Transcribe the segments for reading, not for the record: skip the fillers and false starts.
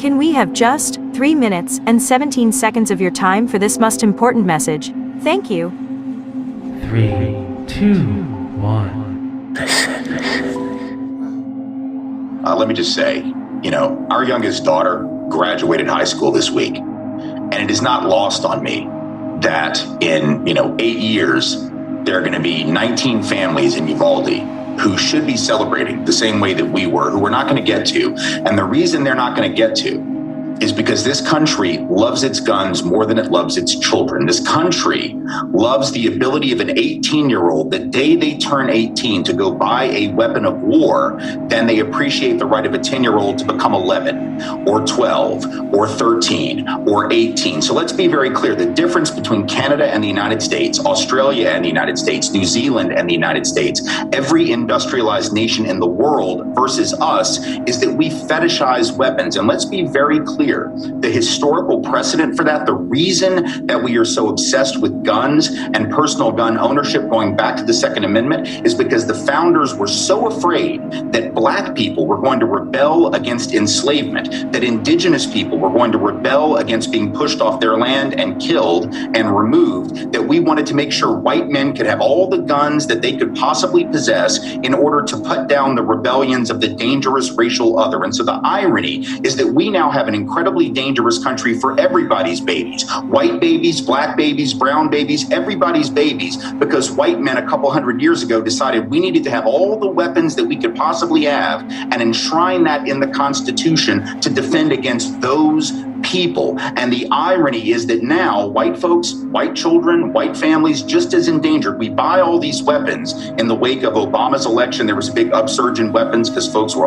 Can we have just 3 minutes and 17 seconds of your time for this most important message? Thank you. 3, 2, 1. Let me just say, our youngest daughter graduated high school this week, and it is not lost on me that in, 8 years, there are going to be 19 families in Uvalde who should be celebrating the same way that we were, who we're not going to get to. And the reason they're not going to get to is because this country loves its guns more than it loves its children. This country loves the ability of an 18-year-old, the day they turn 18, to go buy a weapon of war, than they appreciate the right of a 10-year-old to become 11 or 12 or 13 or 18. So let's be very clear. The difference between Canada and the United States, Australia and the United States, New Zealand and the United States, every industrialized nation in the world versus us, is that we fetishize weapons. And let's be very clear. The historical precedent for that, the reason that we are so obsessed with guns and personal gun ownership going back to the Second Amendment, is because the founders were so afraid that Black people were going to rebel against enslavement, that indigenous people were going to rebel against being pushed off their land and killed and removed, that we wanted to make sure white men could have all the guns that they could possibly possess in order to put down the rebellions of the dangerous racial other. And so the irony is that we now have an incredibly dangerous country for everybody's babies, white babies, Black babies, brown babies, everybody's babies, because white men a couple hundred years ago decided we needed to have all the weapons that we could possibly have and enshrine that in the Constitution to defend against those people. And the irony is that now white folks, white children, white families, just as endangered. We buy all these weapons. In the wake of Obama's election, there was a big upsurge in weapons because folks were,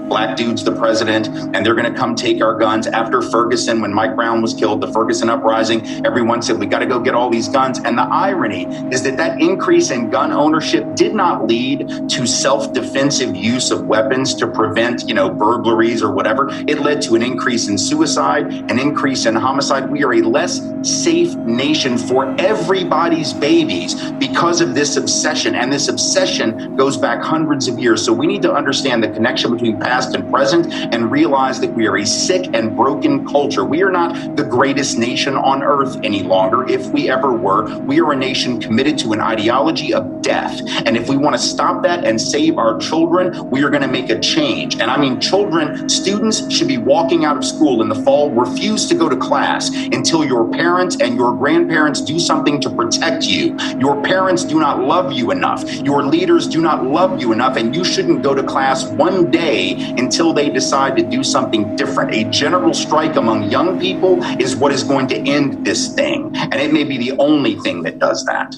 Black dude's the president and they're going to come take our guns. After Ferguson, when Mike Brown was killed, the Ferguson uprising, everyone said, we got to go get all these guns. And the irony is that that increase in gun ownership did not lead to self-defensive use of weapons to prevent, burglaries or whatever. It led to an increase in suicide, an increase in homicide. We are a less safe nation for everybody's babies because of this obsession. And this obsession goes back hundreds of years. So we need to understand the connection between past and present and realize that we are a sick and broken culture. We are not the greatest nation on earth any longer. If we ever were, we are a nation committed to an ideology of death. And if we want to stop that and save our children, we are going to make a change. And I mean, children, students should be walking out of school in the fall. Refuse to go to class until your parents and your grandparents do something to protect you. Your parents do not love you enough. Your leaders do not love you enough. And you shouldn't go to class one day until they decide to do something different. A general strike among young people is what is going to end this thing. And it may be the only thing that does that.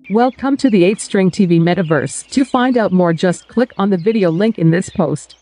Welcome to the 8 String TV Metaverse. To find out more, just click on the video link in this post.